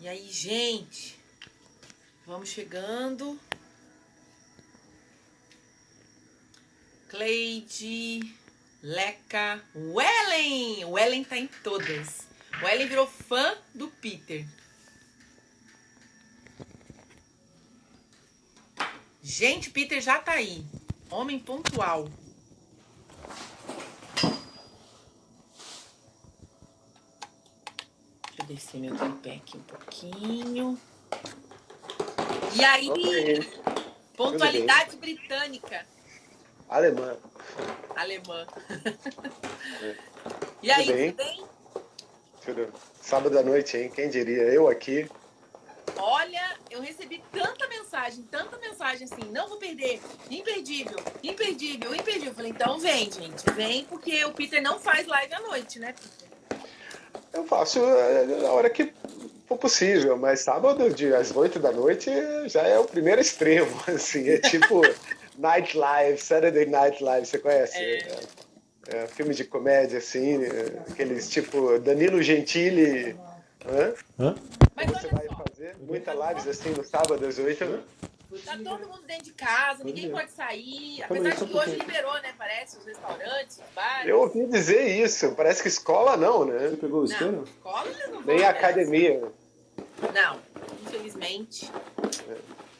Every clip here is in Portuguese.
E aí, gente? Vamos chegando. Cleide, Leca, Wellen! O Wellen tá em todas. O Wellen virou fã do Peter. Gente, Peter já tá aí. Homem pontual. Deixa eu descer meu tripé aqui um pouquinho. E aí, Ok. pontualidade britânica. Alemã. Alemã. É. E Tudo aí, bem? tudo bem? Tudo. Sábado à noite, hein? Quem diria? Eu aqui. Olha, eu recebi tanta mensagem assim, não vou perder, imperdível, imperdível, imperdível. Eu falei, então vem, gente, vem, porque o Peter não faz live à noite, né, Peter? Eu faço a hora que for possível, mas sábado, às 8 da noite, já é o primeiro extremo, assim. É tipo Night Live, Saturday Night Live, você conhece? Filme de comédia, assim, aqueles tipo Danilo Gentili. Hã? Então Mas você olha vai só, fazer muita tá lives assim no sábado às 8. tá todo mundo dentro de casa, ninguém pode sair, apesar de que hoje liberou, né, parece, os restaurantes, os Eu bares. ouvi dizer isso, parece que escola não, né? Você pegou o Não, isqueiro? escola eles não vão Nem liberar. academia. Não, infelizmente.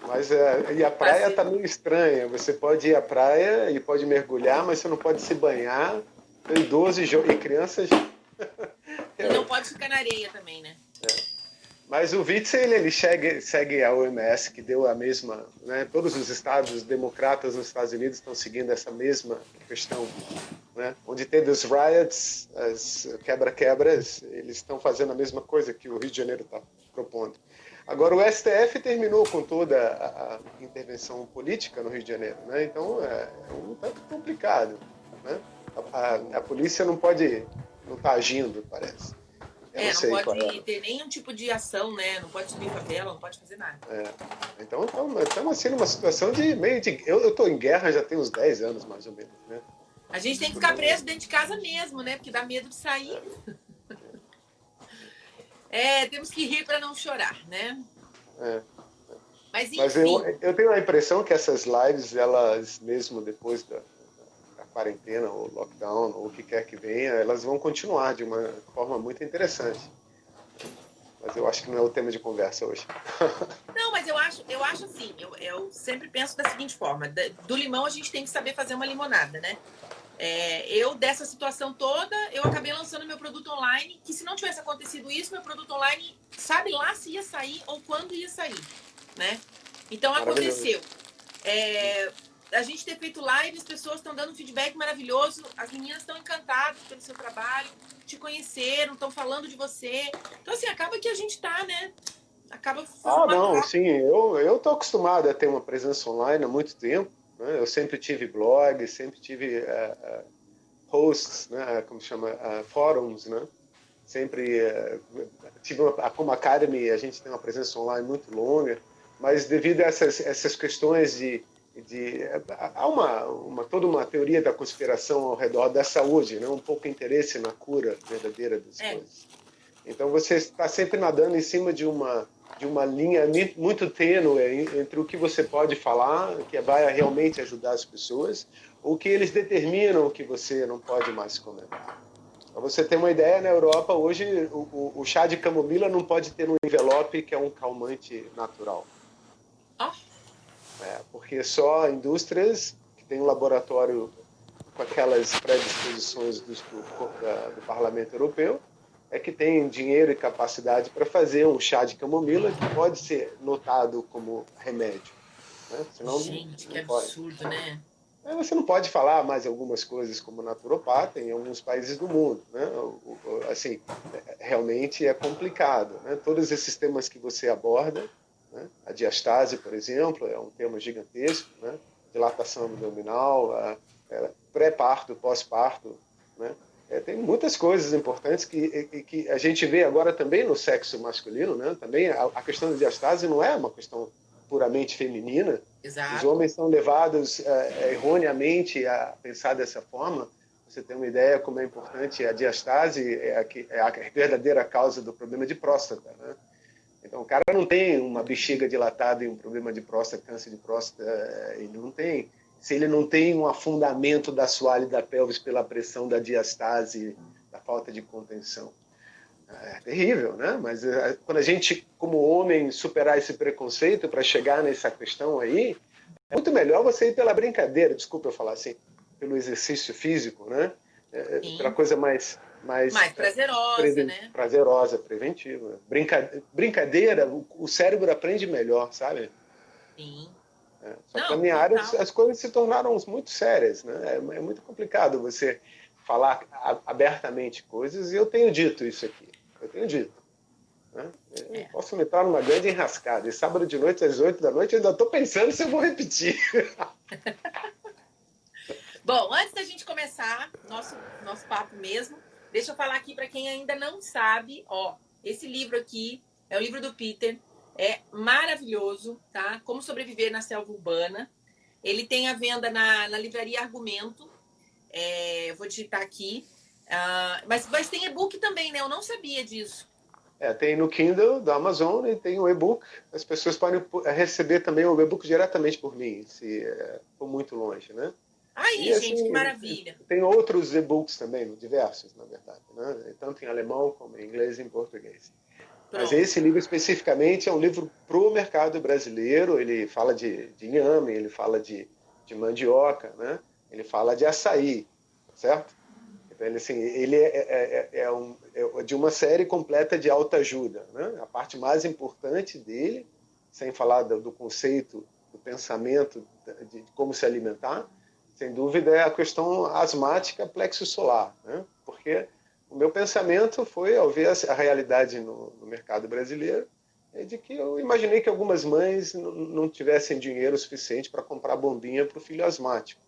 Mas e a praia Fazer... tá meio estranha. Você pode ir à praia e pode mergulhar, mas você não pode se banhar. Idoso e crianças. E não pode ficar na areia também, né? Mas o Witzel, ele segue a OMS, que deu a mesma. Né? Todos os estados democratas nos Estados Unidos estão seguindo essa mesma questão. Né? Onde teve os riots, as quebra-quebras, eles estão fazendo a mesma coisa que o Rio de Janeiro está propondo. Agora, o STF terminou com toda a intervenção política no Rio de Janeiro, né? Então é um tanto complicado, né? A polícia não está agindo, parece. Eu não É, não sei qual é. pode ter nenhum tipo de ação, né? Não pode subir favela, não pode fazer nada. Então estamos assim numa situação de meio de. Eu estou em guerra já tem uns 10 anos, mais ou menos, né? A gente tem que ficar Porque, preso dentro de casa mesmo, né? Porque dá medo de sair. É, temos que rir para não chorar, né? é, Mas Mas eu, enfim. eu tenho a impressão que essas lives, elas, mesmo depois da quarentena, ou lockdown, ou o que quer que venha, elas vão continuar de uma forma muito interessante. Mas eu acho que não é o tema de conversa hoje. Não, mas eu acho assim, eu sempre penso da seguinte forma: do limão a gente tem que saber fazer uma limonada, né? Eu, dessa situação toda, eu acabei lançando meu produto online, que se não tivesse acontecido isso, meu produto online, sabe lá se ia sair ou quando ia sair, né? Então Maravilhoso. aconteceu. A gente ter feito live, as pessoas estão dando um feedback maravilhoso, as meninas estão encantadas pelo seu trabalho, te conheceram, estão falando de você. Então, assim, acaba que a gente tá, né? Acaba Ah, formando não, lá. sim, eu estou acostumado a ter uma presença online há muito tempo. Né? Eu sempre tive blog, sempre tive hosts, né? Como chama, fóruns, né? Sempre tive como Academy, a gente tem uma presença online muito longa, mas devido a essas questões de há toda uma teoria da conspiração ao redor da saúde, né? Um pouco interesse na cura verdadeira das É, coisas. Então você está sempre nadando em cima de uma linha muito tênue entre o que você pode falar, que vai realmente ajudar as pessoas, ou que eles determinam que você não pode mais comentar. Para você ter uma ideia, na Europa, hoje, o chá de camomila não pode ter um envelope que é um calmante natural. ó, Porque só indústrias que têm um laboratório com aquelas predisposições do Parlamento Europeu é que tem dinheiro e capacidade para fazer um chá de camomila que pode ser notado como remédio. Né? Senão, gente, que não pode. absurdo, né? Você não pode falar mais algumas coisas como naturopata em alguns países do mundo, né? Assim, realmente é complicado, né? Todos esses temas que você aborda, né? A diastase, por exemplo, é um tema gigantesco, né? Dilatação abdominal, pré-parto, pós-parto, né? Tem muitas coisas importantes que a gente vê agora também no sexo masculino, né? Também a questão da diastase não é uma questão puramente feminina. Os Exato. homens são levados erroneamente a pensar dessa forma. Você tem uma ideia como é importante a diastase, é a verdadeira causa do problema de próstata. Né? Então, o cara não tem uma bexiga dilatada e um problema de próstata, câncer de próstata, ele não tem. Se ele não tem um afundamento da assoalho da pelvis pela pressão da diastase, da falta de contenção. É terrível, né? Mas quando a gente, como homem, superar esse preconceito para chegar nessa questão aí, é muito melhor você ir pela brincadeira, desculpa eu falar assim, pelo exercício físico, né? Pela Sim. coisa mais Mais prazerosa, né? prazerosa, preventiva. Brincadeira, o cérebro aprende melhor, sabe? Sim. Só que na Não, minha área total. as coisas se tornaram muito sérias, né? É muito complicado você falar abertamente coisas e eu tenho dito isso aqui. Eu tenho dito. Né? Eu É. posso me entrar numa grande enrascada. E sábado de noite, às 8 da noite, eu ainda estou pensando se eu vou repetir. Bom, antes da gente começar nosso papo mesmo, deixa eu falar aqui para quem ainda não sabe, ó, esse livro aqui é o livro do Peter, é maravilhoso, tá? Como sobreviver na selva urbana. Ele tem a venda na livraria Argumento. Eu vou digitar aqui. Mas tem e-book também, né? Eu não sabia disso. Tem no Kindle da Amazon e tem o e-book. As pessoas podem receber também o e-book diretamente por mim, se for muito longe, né? E Aí, gente, que assim, maravilha. tem outros e-books também, diversos, na verdade, né? Tanto em alemão como em inglês e em português. Mas Pronto. esse livro especificamente é um livro para o mercado brasileiro. Ele fala de inhame, ele fala de mandioca, né? Ele fala de açaí, certo? Então, ele é de uma série completa de autoajuda, né? A parte mais importante dele, sem falar do conceito, do pensamento, de como se alimentar, sem dúvida é a questão asmática plexo solar, né? Porque o meu pensamento foi, ao ver a realidade no mercado brasileiro, é de que eu imaginei que algumas mães não tivessem dinheiro suficiente para comprar bombinha para o filho asmático.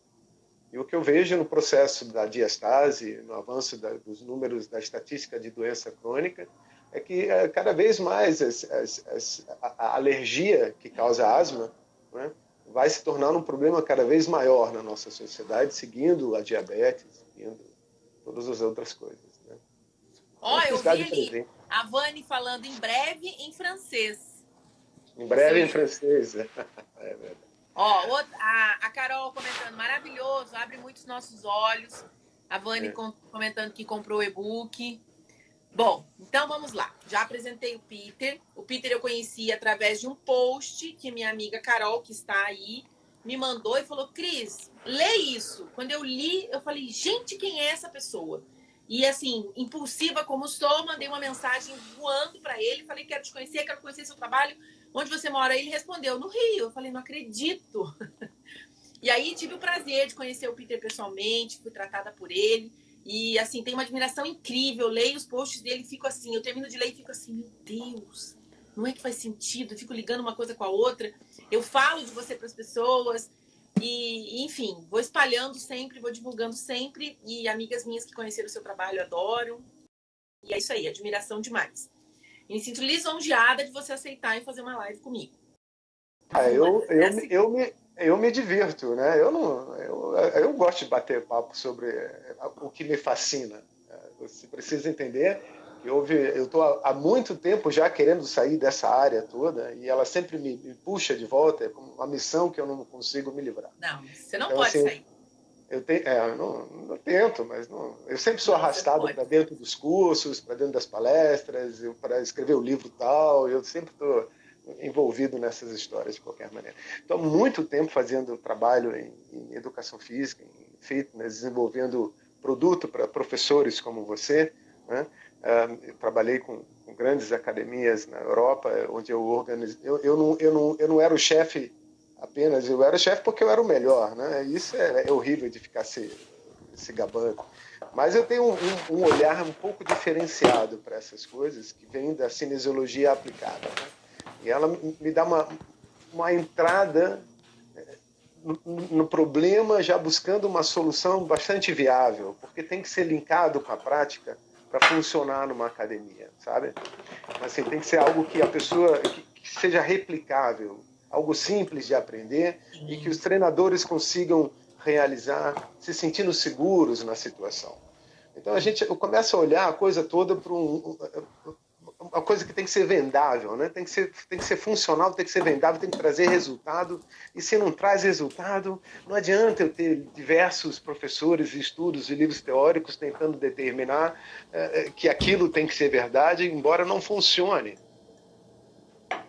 E o que eu vejo no processo da diastase, no avanço dos números da estatística de doença crônica, é que cada vez mais a alergia que causa asma, né, vai se tornar um problema cada vez maior na nossa sociedade, seguindo a diabetes, seguindo todas as outras coisas. Né? Então, Ó, eu vi felicidade ali presente. a Vani falando em breve em francês Em do seu breve em livro. francês. É verdade. Ó, a Carol comentando, maravilhoso, abre muitos nossos olhos. A Vani É. comentando que comprou o e-book. Bom, então vamos lá. Já apresentei o Peter. O Peter eu conheci através de um post que minha amiga Carol, que está aí, me mandou e falou: Cris, lê isso. Quando eu li, eu falei: gente, quem é essa pessoa? E assim, impulsiva como sou, mandei uma mensagem voando para ele. Falei: quero conhecer seu trabalho. Onde você mora? Ele respondeu: no Rio. Eu falei: não acredito. E aí tive o prazer de conhecer o Peter pessoalmente, fui tratada por ele. E assim, tenho uma admiração incrível. Leio os posts dele e fico assim, eu termino de ler e fico assim, meu Deus, não é que faz sentido? Eu fico ligando uma coisa com a outra. Eu falo de você para as pessoas. E, enfim, vou espalhando sempre, vou divulgando sempre. E amigas minhas que conheceram o seu trabalho adoram. E é isso aí, admiração demais. E me sinto lisonjeada de você aceitar e fazer uma live comigo. Eu, É eu, assim. eu me divirto, né? Eu gosto de bater papo sobre o que me fascina. Você precisa entender que eu estou há muito tempo já querendo sair dessa área toda e ela sempre me puxa de volta, é como uma missão que eu não consigo me livrar. Não, você não Então, pode assim, sair. não tento, mas eu sempre sou Não, você não arrastado pode. para dentro dos cursos, para dentro das palestras, para escrever o livro tal. Eu sempre estou envolvido nessas histórias de qualquer maneira. Estou há muito tempo fazendo trabalho em educação física, em fitness, desenvolvendo produto para professores como você, né? Eu trabalhei com grandes academias na Europa, onde eu organizei. Eu não era o chefe apenas, eu era chefe porque eu era o melhor, né? Isso é horrível de ficar se gabando. Mas eu tenho um olhar um pouco diferenciado para essas coisas, que vem da cinesiologia aplicada. Né? E ela me dá uma entrada no problema, já buscando uma solução bastante viável, porque tem que ser linkado com a prática para funcionar numa academia, sabe? Mas assim, tem que ser algo que a pessoa que seja replicável, algo simples de aprender e que os Sim. treinadores consigam realizar se sentindo seguros na situação. Então eu começo a olhar a coisa toda para uma coisa que tem que ser vendável, né? Tem que ser funcional, tem que ser vendável, tem que trazer resultado. E se não traz resultado, não adianta eu ter diversos professores, estudos e livros teóricos tentando determinar que aquilo tem que ser verdade, embora não funcione.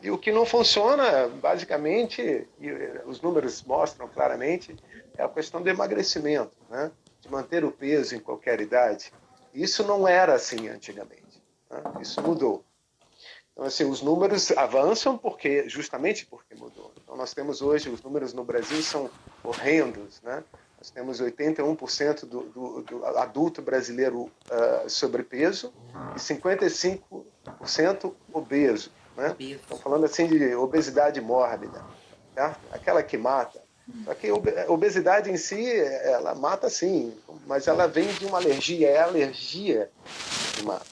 E o que não funciona, basicamente, e os números mostram claramente, é a questão do emagrecimento, né? De manter o peso em qualquer idade. Isso não era assim antigamente, né? Isso mudou. Então, assim, os números avançam justamente porque mudou. Então, nós temos hoje, os números no Brasil são horrendos, né? Nós temos 81% do adulto brasileiro sobrepeso e 55% obeso, né? Estamos falando assim de obesidade mórbida, certo? Aquela que mata. Só que a obesidade em si, ela mata sim, mas ela vem de uma alergia, é a alergia que mata.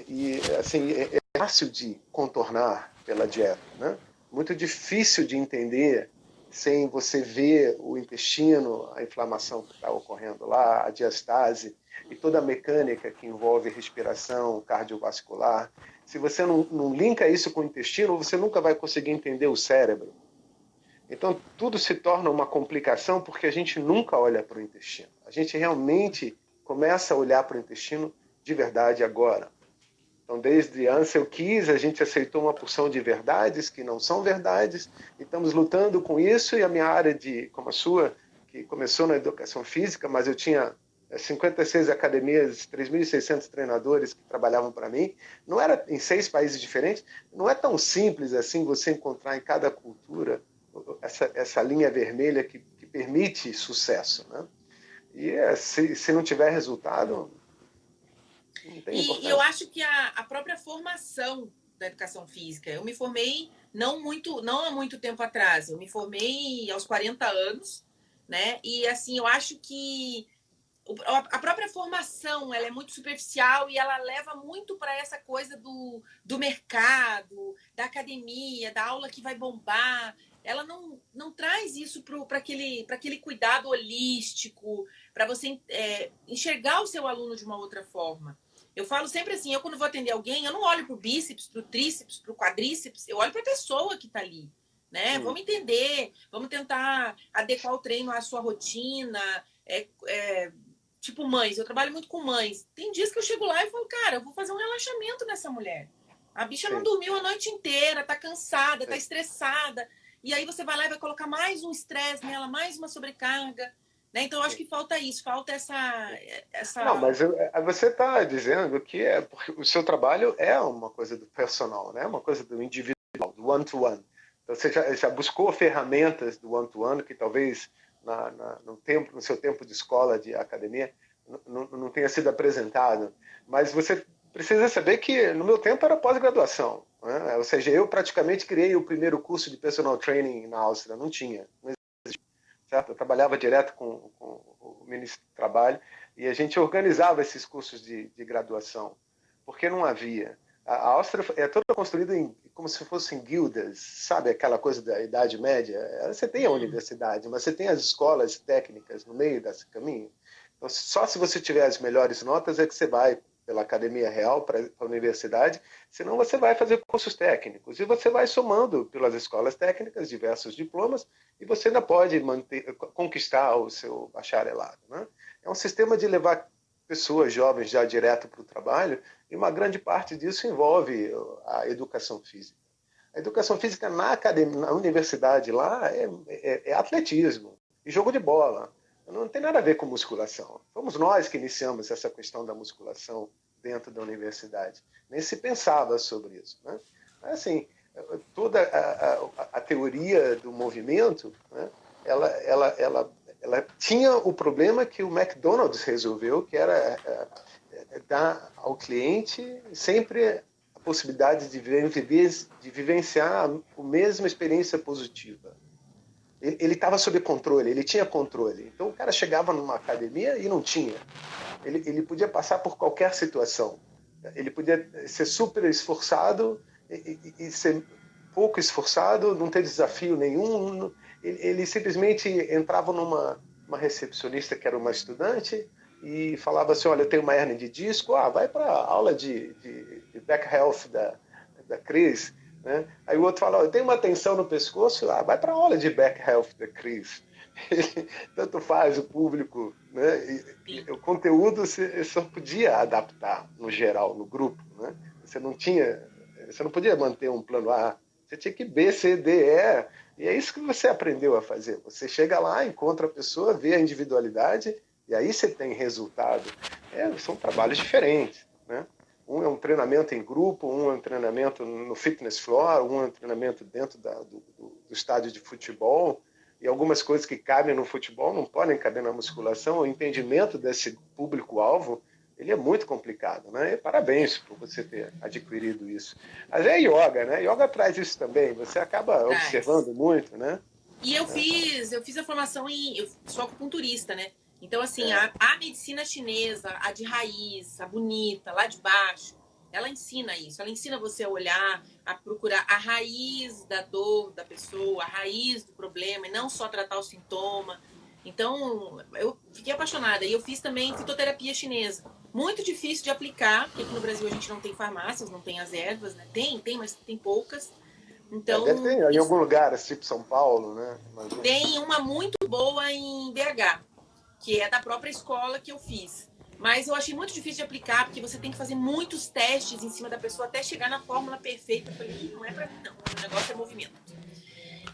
E, assim, é fácil de contornar pela dieta, né? Muito difícil de entender sem você ver o intestino, a inflamação que está ocorrendo lá, a diastase e toda a mecânica que envolve respiração cardiovascular. Se você não linka isso com o intestino, você nunca vai conseguir entender o cérebro. Então, tudo se torna uma complicação porque a gente nunca olha para o intestino. A gente realmente começa a olhar para o intestino de verdade agora. Então, desde Ansel Keys, a gente aceitou uma porção de verdades que não são verdades, e estamos lutando com isso, e a minha área, como a sua, que começou na educação física, mas eu tinha 56 academias, 3.600 treinadores que trabalhavam para mim, não era em 6 países diferentes, não é tão simples assim você encontrar em cada cultura essa linha vermelha que permite sucesso, né? E se não tiver resultado, não tem importância. E eu acho que a própria formação da educação física, eu me formei não há muito tempo atrás, eu me formei aos 40 anos, né? E assim, eu acho que a própria formação ela é muito superficial e ela leva muito para essa coisa do mercado, da academia, da aula que vai bombar. Ela não traz isso para aquele cuidado holístico, para você enxergar o seu aluno de uma outra forma. Eu falo sempre assim, eu quando vou atender alguém, eu não olho para o bíceps, para o tríceps, para o quadríceps, eu olho para a pessoa que está ali. Né? Vamos entender, vamos tentar adequar o treino à sua rotina, tipo mães, eu trabalho muito com mães. Tem dias que eu chego lá e falo, cara, eu vou fazer um relaxamento nessa mulher. A bicha não dormiu a noite inteira, tá cansada, tá estressada. E aí você vai lá e vai colocar mais um estresse nela, mais uma sobrecarga. Né? Então eu acho que falta isso, falta essa... Não, mas você está dizendo que porque o seu trabalho é uma coisa do personal, né? Uma coisa do individual, do one-to-one. Então você já buscou ferramentas do one-to-one que talvez no seu tempo de escola, de academia, não tenha sido apresentado. Mas você precisa saber que no meu tempo era pós-graduação. Né? Ou seja, eu praticamente criei o primeiro curso de personal training na Áustria. Não tinha. Não existia, certo? Eu trabalhava direto com o ministro do Trabalho e a gente organizava esses cursos de graduação, porque não havia. A Áustria é toda construída como se fossem guildas, sabe? Aquela coisa da Idade Média. Você tem a universidade, mas você tem as escolas técnicas no meio desse caminho. Então, só se você tiver as melhores notas é que você vai pela Academia Real para a universidade, senão você vai fazer cursos técnicos. E você vai somando pelas escolas técnicas diversos diplomas e você ainda pode conquistar o seu bacharelado. Né? É um sistema de levar pessoas jovens já direto para o trabalho, e uma grande parte disso envolve a educação física. A educação física na academia, na universidade lá é atletismo e jogo de bola. Não tem nada a ver com musculação. Fomos nós que iniciamos essa questão da musculação dentro da universidade. Nem se pensava sobre isso. Né? Assim, toda a teoria do movimento, né, ela tinha o problema que o McDonald's resolveu, que era dar ao cliente sempre a possibilidade de vivenciar a mesma experiência positiva. Ele estava sob controle, ele tinha controle. Então o cara chegava numa academia e não tinha. Ele podia passar por qualquer situação. Ele podia ser super esforçado e ser pouco esforçado, não ter desafio nenhum. Ele simplesmente entrava numa recepcionista que era uma estudante, e falava assim, olha, eu tenho uma hernia de disco, vai para a aula de back health da Cris, né? Aí o outro fala, eu tenho uma tensão no pescoço, vai para a aula de back health da Cris. Tanto faz o público, né? O conteúdo você só podia adaptar no geral, no grupo, né? Você não podia manter um plano A, você tinha que B, C, D, E, e é isso que você aprendeu a fazer. Você chega lá, encontra a pessoa, vê a individualidade, e aí você tem resultado. São trabalhos diferentes, né? Um é um treinamento em grupo, um é um treinamento no fitness floor, um é um treinamento dentro do estádio de futebol, e algumas coisas que cabem no futebol não podem caber na musculação. O entendimento desse público-alvo ele é muito complicado, né? E parabéns por você ter adquirido isso. Mas é yoga, né? Yoga traz isso também. Você acaba observando muito, né? E eu fiz a formação eu sou acupunturista, né? Então, assim, a medicina chinesa, a de raiz, a bonita, lá de baixo, ela ensina isso. Ela ensina você a olhar, a procurar a raiz da dor da pessoa, a raiz do problema, e não só tratar o sintoma. Então, eu fiquei apaixonada. E eu fiz também fitoterapia chinesa. Muito difícil de aplicar, porque aqui no Brasil a gente não tem farmácias, não tem as ervas, né? Tem, mas tem poucas. Então, deve ter em algum lugar, tipo São Paulo, né? Imagina. Tem uma muito boa em BH, que é da própria escola que eu fiz. Mas eu achei muito difícil de aplicar, porque você tem que fazer muitos testes em cima da pessoa até chegar na fórmula perfeita. Eu falei, não é pra mim, não. O negócio é movimento.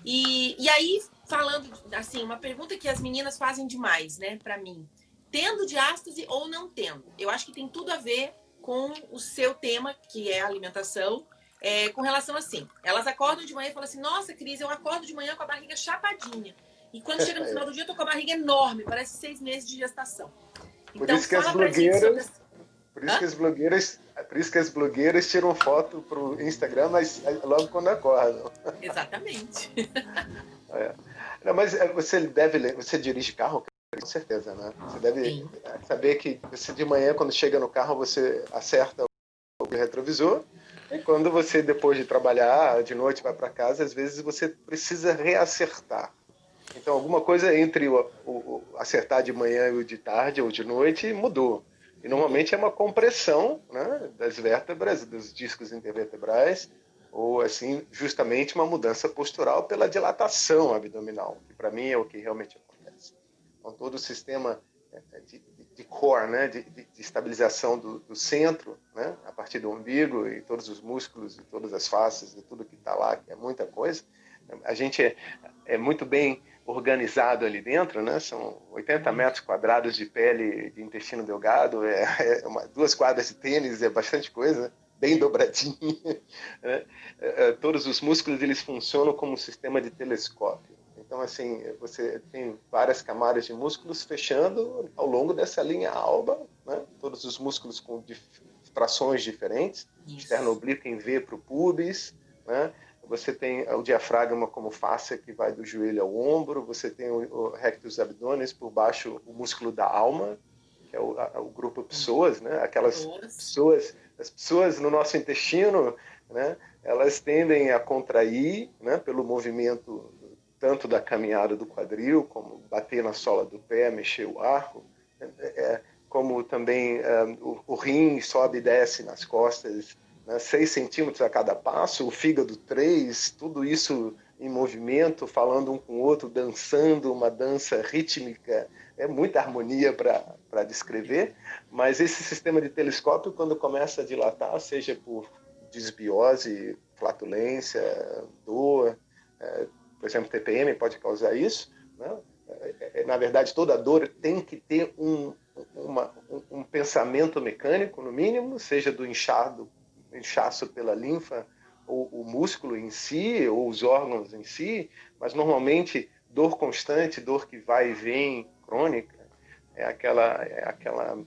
E aí, falando, assim, uma pergunta que as meninas fazem demais, né, pra mim. Tendo diástase ou não tendo? Eu acho que tem tudo a ver com o seu tema, que é a alimentação, com relação assim. Elas acordam de manhã e falam assim, nossa, Cris, eu acordo de manhã com a barriga chapadinha. E quando chega no final do dia, eu tô com a barriga enorme, parece 6 meses de gestação. Então, fala pra gente sobre... Por isso que as blogueiras tiram foto pro Instagram, mas logo quando acordam. Exatamente. Não, mas você dirige carro? Com certeza, né? Você deve saber que você de manhã, quando chega no carro, você acerta o retrovisor, e quando você, depois de trabalhar, de noite vai para casa, às vezes você precisa reacertar. Então, alguma coisa entre o acertar de manhã e o de tarde ou de noite mudou. E normalmente é uma compressão, né, das vértebras, dos discos intervertebrais, ou assim, justamente uma mudança postural pela dilatação abdominal, que para mim é o que realmente acontece. Então, todo o sistema de core, né, de estabilização do centro, né, a partir do umbigo e todos os músculos e todas as faces e tudo que está lá, que é muita coisa. A gente é muito bem organizado ali dentro, né? São 80 metros quadrados de pele de intestino delgado, 2 quadras de tênis, é bastante coisa, bem dobradinha. Né? Todos os músculos eles funcionam como um sistema de telescópio. Então, assim, você tem várias camadas de músculos fechando ao longo dessa linha alba, né? Todos os músculos com frações diferentes, externo oblíquo em V para o pubis, né? Você tem o diafragma como fáscia que vai do joelho ao ombro, você tem o rectus abdominis, por baixo o músculo da alma, que é o grupo psoas, né? Aquelas pessoas, as pessoas no nosso intestino, né? Elas tendem a contrair, né? Pelo movimento tanto da caminhada do quadril, como bater na sola do pé, mexer o arco, como também o rim sobe e desce nas costas, né, 6 centímetros a cada passo, o fígado 3, tudo isso em movimento, falando um com o outro, dançando, uma dança rítmica, é muita harmonia para descrever, mas esse sistema de telescópio, quando começa a dilatar, seja por disbiose, flatulência, dor, por exemplo, TPM pode causar isso, né? Na verdade, toda dor tem que ter um pensamento mecânico, no mínimo, seja do inchaço pela linfa, ou o músculo em si, ou os órgãos em si, mas normalmente dor constante, dor que vai e vem, crônica, é aquela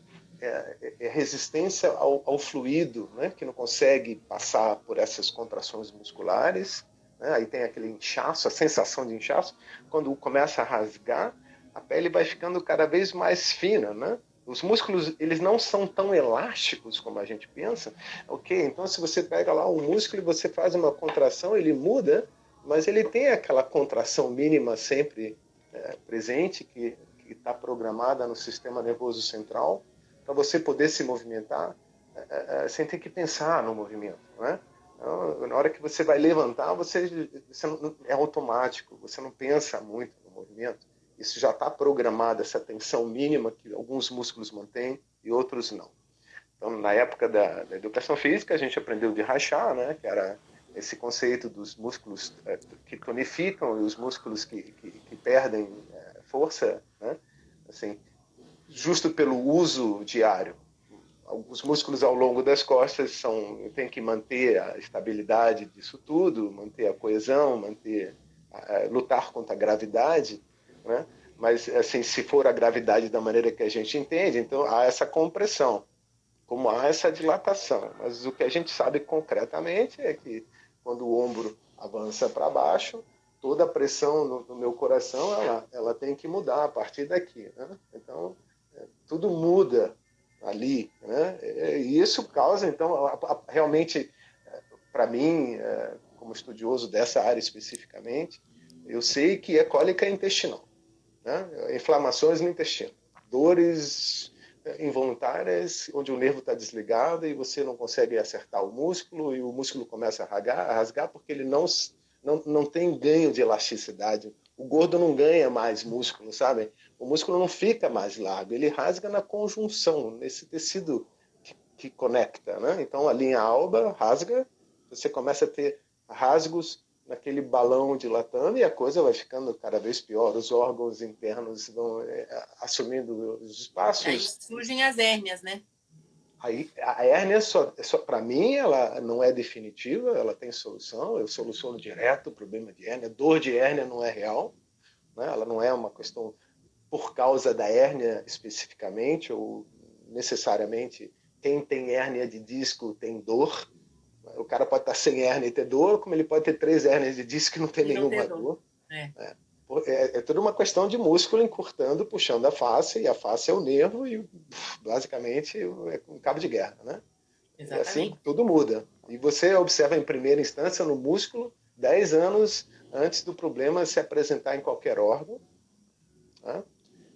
resistência ao fluido, né, que não consegue passar por essas contrações musculares, né, aí tem aquele inchaço, a sensação de inchaço, quando começa a rasgar, a pele vai ficando cada vez mais fina, né? Os músculos, eles não são tão elásticos como a gente pensa, ok? Então, se você pega lá um músculo e você faz uma contração, ele muda, mas ele tem aquela contração mínima sempre presente, que que está programada no sistema nervoso central, para você poder se movimentar, você tem que pensar no movimento, né? Então, na hora que você vai levantar, você não, é automático, você não pensa muito no movimento. Isso já está programado, essa tensão mínima que alguns músculos mantêm e outros não. Então, na época da educação física, a gente aprendeu de rachar, né? Que era esse conceito dos músculos que tonificam e os músculos que perdem força, né? Assim, justo pelo uso diário. Os músculos ao longo das costas tem que manter a estabilidade disso tudo, manter a coesão, lutar contra a gravidade, né? Mas assim, se for a gravidade da maneira que a gente entende, então há essa compressão, como há essa dilatação. Mas o que a gente sabe concretamente é que quando o ombro avança para baixo, toda a pressão no meu coração ela tem que mudar a partir daqui, né? Então tudo muda ali, né? E isso causa, então, realmente, para mim, como estudioso dessa área especificamente, eu sei que é cólica intestinal, né? Inflamações no intestino, dores involuntárias, onde o nervo está desligado e você não consegue acertar o músculo e o músculo começa a rasgar porque ele não tem ganho de elasticidade. O gordo não ganha mais músculo, sabe? O músculo não fica mais largo, ele rasga na conjunção, nesse tecido que conecta, né? Então a linha alba rasga, você começa a ter rasgos naquele balão dilatando e a coisa vai ficando cada vez pior, os órgãos internos vão assumindo os espaços. Aí surgem as hérnias, né? Aí, a hérnia, para mim, ela não é definitiva, ela tem solução, eu soluciono direto o problema de hérnia, dor de hérnia não é real, né? Ela não é uma questão por causa da hérnia especificamente, ou necessariamente quem tem hérnia de disco tem dor. O cara pode estar sem hérnia e ter dor, como ele pode ter 3 hérnias de disco e não ter nenhuma dor. É toda uma questão de músculo encurtando, puxando a face, e a face é o nervo e basicamente é um cabo de guerra, né? E assim tudo muda. E você observa em primeira instância no músculo 10 anos antes do problema se apresentar em qualquer órgão, né?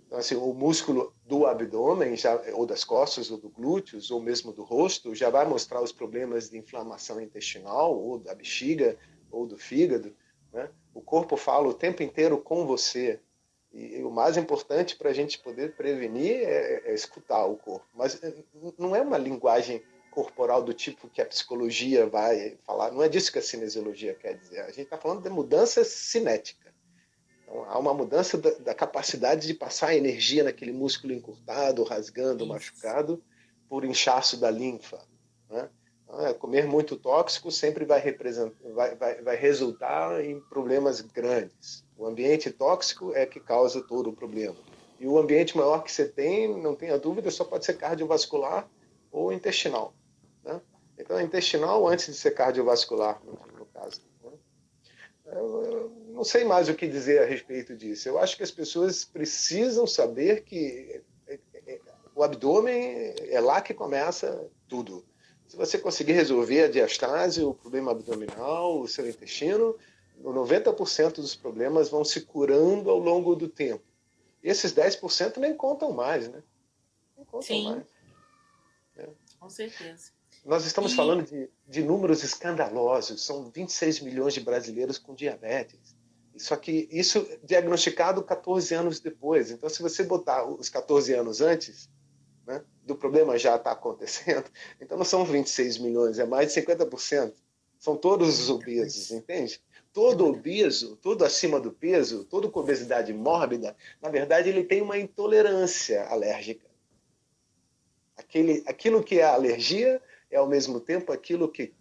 Então, assim, o músculo do abdômen, ou das costas, ou do glúteos, ou mesmo do rosto, já vai mostrar os problemas de inflamação intestinal, ou da bexiga, ou do fígado, né? O corpo fala o tempo inteiro com você. E o mais importante para a gente poder prevenir é escutar o corpo. Mas não é uma linguagem corporal do tipo que a psicologia vai falar. Não é disso que a cinesiologia quer dizer. A gente está falando de mudança cinética. Então, há uma mudança da capacidade de passar energia naquele músculo encurtado, rasgando, machucado, por inchaço da linfa, né? Então, comer muito tóxico sempre vai resultar em problemas grandes. O ambiente tóxico é que causa todo o problema. E o ambiente maior que você tem, não tenha dúvida, só pode ser cardiovascular ou intestinal, né? Então, intestinal antes de ser cardiovascular, no caso. Eu não sei mais o que dizer a respeito disso. Eu acho que as pessoas precisam saber que o abdômen é lá que começa tudo. Se você conseguir resolver a diastase, o problema abdominal, o seu intestino, 90% dos problemas vão se curando ao longo do tempo. E esses 10% nem contam mais, né? Nem contam mais. Com certeza. Nós estamos falando de números escandalosos. São 26 milhões de brasileiros com diabetes. Só que isso diagnosticado 14 anos depois. Então, se você botar os 14 anos antes, né, do problema já está acontecendo, então não são 26 milhões, é mais de 50%. São todos os obesos, entende? Todo obeso, todo acima do peso, todo com obesidade mórbida, na verdade, ele tem uma intolerância alérgica. Aquilo que é alergia é, ao mesmo tempo, aquilo que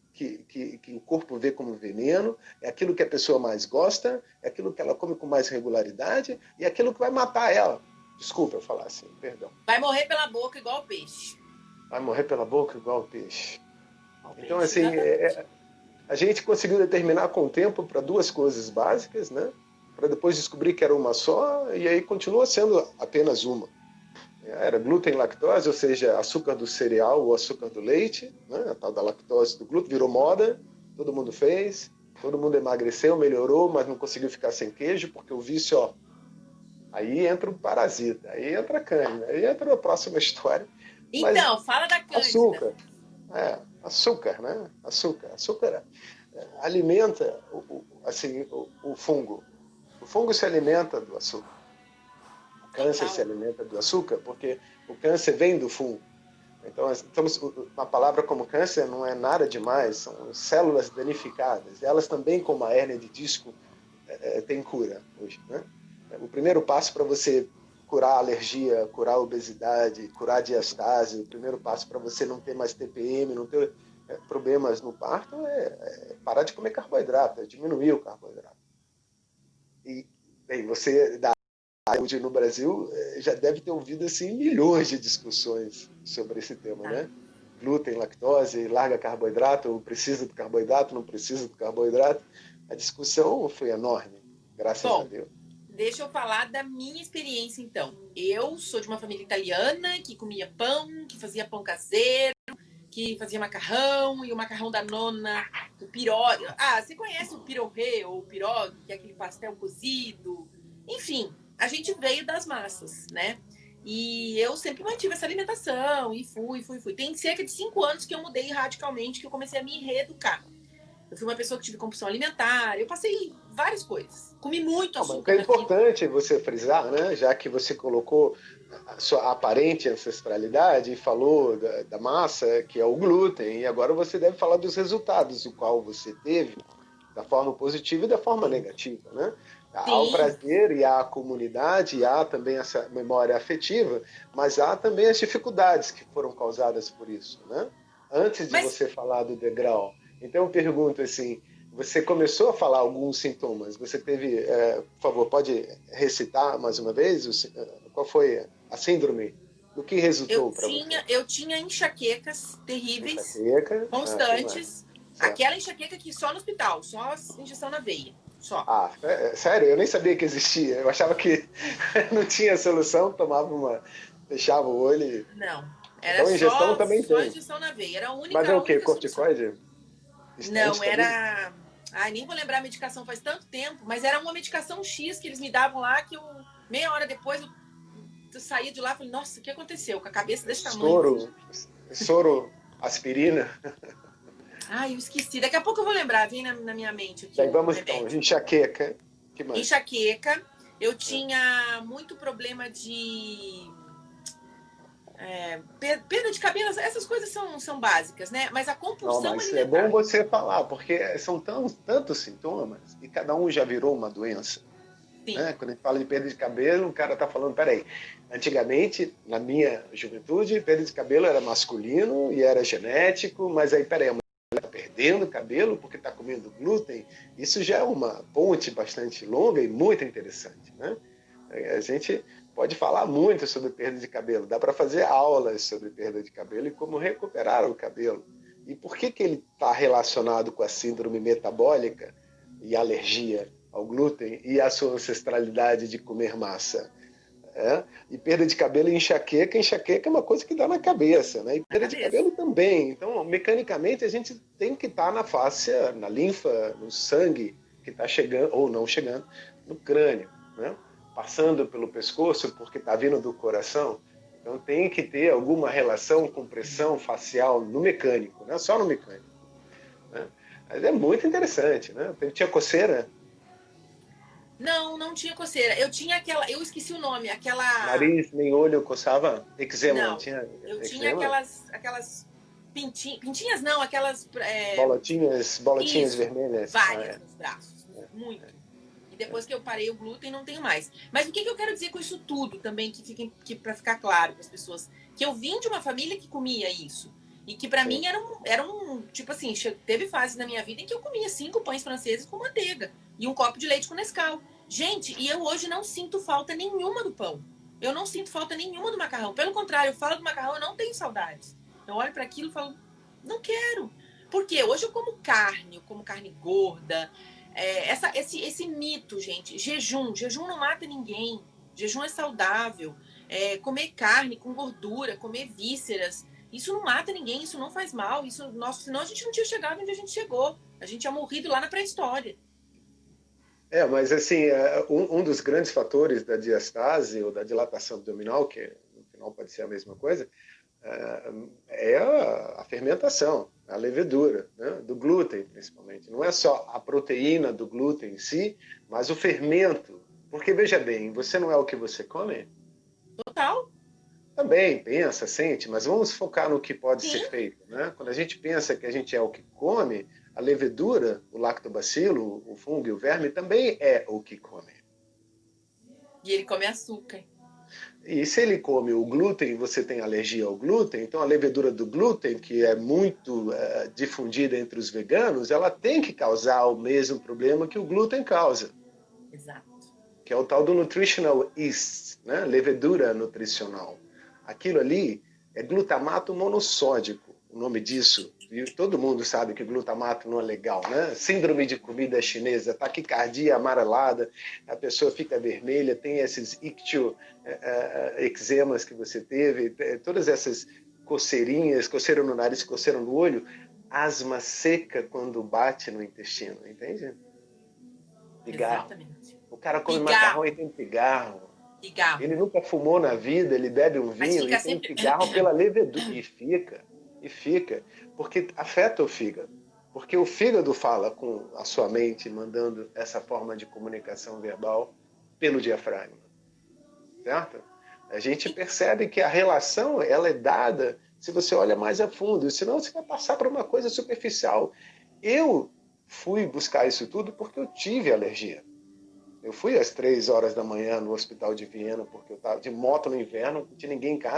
o corpo vê como veneno, é aquilo que a pessoa mais gosta, é aquilo que ela come com mais regularidade e é aquilo que vai matar ela. Desculpa eu falar assim, perdão. Vai morrer pela boca igual o peixe. Vai morrer pela boca igual o peixe. Então, assim, a gente conseguiu determinar com o tempo para 2 coisas básicas, né? Para depois descobrir que era uma só, e aí continua sendo apenas uma. Era glúten e lactose, ou seja, açúcar do cereal ou açúcar do leite, né? A tal da lactose do glúten virou moda, todo mundo fez, todo mundo emagreceu, melhorou, mas não conseguiu ficar sem queijo, porque o vício, Aí entra o parasita, aí entra a cândida, aí entra a próxima história. Mas Então, fala da Cândida. açúcar, açúcar, né? Açúcar alimenta assim, o fungo. O fungo se alimenta do açúcar. O câncer se Total. alimenta do açúcar porque o câncer vem do fungo. Então, uma palavra como câncer não é nada demais, são células danificadas. Elas também, como a hérnia de disco, têm cura hoje, né? O primeiro passo para você curar a alergia, curar a obesidade, curar a diastase, o primeiro passo para você não ter mais TPM, não ter problemas no parto parar de comer carboidrato, diminuir o carboidrato. E bem, você da saúde no Brasil já deve ter ouvido assim milhões de discussões sobre esse tema, Tá. né? Glúten, lactose, larga carboidrato, precisa do carboidrato, não precisa do carboidrato. A discussão foi enorme, graças a Bom, Deus. deixa eu falar da minha experiência, então. Eu sou de uma família italiana que comia pão, que fazia pão caseiro, que fazia macarrão, e o macarrão da nona, o piró. Ah, você conhece o pirorê ou o pirog, que é aquele pastel cozido? Enfim, a gente veio das massas, né? E eu sempre mantive essa alimentação e fui. Tem cerca de 5 anos que eu mudei radicalmente, que eu comecei a me reeducar. Eu fui uma pessoa que tive compulsão alimentar, eu passei várias coisas. Comi muito Não, mas açúcar é na vida. importante você frisar, né? Já que você colocou a sua aparente ancestralidade e falou da massa, que é o glúten, e agora você deve falar dos resultados, o qual você teve, da forma positiva e da forma negativa, né? Há o Sim, prazer e há a comunidade, e há também essa memória afetiva, mas há também as dificuldades que foram causadas por isso, né? Antes de mas você falar do degrau. Então eu pergunto assim, você começou a falar alguns sintomas, você teve, por favor, pode recitar mais uma vez qual foi a síndrome? Do que resultou para você? eu tinha enxaquecas terríveis, Enxaqueca, que mais? constantes. Certo. Aquela enxaqueca que só no hospital, só injeção na veia, só. Sério, eu nem sabia que existia. Eu achava que não tinha solução, fechava o olho. Não, era Então, injeção também só tem. injeção na veia. Era Mas é a o quê? única solução. Corticoide? Não, Antihistamínico? era. Ai, nem vou lembrar a medicação faz tanto tempo, mas era uma medicação X que eles me davam lá que eu, meia hora depois, eu saía de lá e falei, nossa, o que aconteceu? Com a cabeça desse tamanho, assim. Soro, aspirina. Ai, eu esqueci. Daqui a pouco eu vou lembrar, vem na minha mente aqui Daí o vamos então, remédio. enxaqueca. Que mais? Enxaqueca. Eu É. tinha muito problema de perda de cabelo. Essas coisas são básicas, né? Mas a Não, compulsão mas é bom alimentar. você falar, porque são tantos sintomas e cada um já virou uma doença. Sim. Né? Quando a gente fala de perda de cabelo, o cara está falando, peraí, antigamente, na minha juventude, perda de cabelo era masculino e era genético, mas aí, peraí, a mulher está perdendo cabelo porque está comendo glúten, isso já é uma ponte bastante longa e muito interessante. Né? A gente pode falar muito sobre perda de cabelo, dá para fazer aulas sobre perda de cabelo e como recuperar o cabelo. E por que ele está relacionado com a síndrome metabólica e alergia ao glúten e a sua ancestralidade de comer massa? E perda de cabelo e enxaqueca é uma coisa que dá na cabeça, né? E Na perda de cabeça. cabelo também. Então, mecanicamente, a gente tem que estar na fáscia, na linfa, no sangue que está chegando ou não chegando no crânio, né? Passando pelo pescoço porque está vindo do coração. Então, tem que ter alguma relação com pressão facial no mecânico, não é só no mecânico. Né? Mas é muito interessante, né? Tinha coceira, Não, não tinha coceira. Eu tinha aquela. Eu esqueci o nome, aquela. nariz nem olho coçava, eczema, Não. tinha Eu tinha eczema? aquelas pintinhas, não, aquelas. Bolotinhas Isso. vermelhas. Várias nos braços. Muito. E É. depois que eu parei o glúten, não tenho mais. Mas o que eu quero dizer com isso tudo também, que para ficar claro para as pessoas, que eu vim de uma família que comia isso. E que para Sim. mim era um. Tipo assim, teve fases na minha vida em que eu comia 5 pães franceses com manteiga e um copo de leite com Nescau. Gente, e eu hoje não sinto falta nenhuma do pão. Eu não sinto falta nenhuma do macarrão. Pelo contrário, eu falo do macarrão, eu não tenho saudades. Eu olho para aquilo e falo, não quero. Porque hoje eu como carne gorda. Esse mito, gente, jejum não mata ninguém. Jejum é saudável. Comer carne com gordura, comer vísceras, isso não mata ninguém, isso não faz mal. Senão a gente não tinha chegado onde a gente chegou. A gente tinha morrido lá na pré-história. Mas assim, um dos grandes fatores da diastase ou da dilatação abdominal, que no final pode ser a mesma coisa, é a fermentação, a levedura, né? Do glúten, principalmente. Não é só a proteína do glúten em si, mas o fermento. Porque, veja bem, você não é o que você come? Total. Também pensa, sente, mas vamos focar no que pode ser Sim. feito, né? Quando a gente pensa que a gente é o que come, a levedura, o lactobacilo, o fungo e o verme também é o que come. E ele come açúcar. E se ele come o glúten, você tem alergia ao glúten, então a levedura do glúten, que é muito difundida entre os veganos, ela tem que causar o mesmo problema que o glúten causa, Exato. que é o tal do nutritional yeast, né? Levedura nutricional. Aquilo ali é glutamato monossódico, o nome disso. E todo mundo sabe que glutamato não é legal, né? Síndrome de comida chinesa, taquicardia amarelada, a pessoa fica vermelha, tem esses eczemas que você teve, todas essas coceirinhas, coceira no nariz, coceira no olho, asma seca quando bate no intestino, entende? Pigarro. Exatamente. O cara come macarrão e Pigarro. tem pigarro. Pigarro. Ele nunca fumou na vida, ele bebe um Mas vinho e fica tem sempre. pigarro pela levedura. E fica, porque afeta o fígado. Porque o fígado fala com a sua mente, mandando essa forma de comunicação verbal pelo diafragma, certo? A gente percebe que a relação ela é dada se você olha mais a fundo, senão você vai passar por uma coisa superficial. Eu fui buscar isso tudo porque eu tive alergia. Eu fui às 3 horas da manhã no hospital de Viena, porque eu estava de moto no inverno, não tinha ninguém em casa.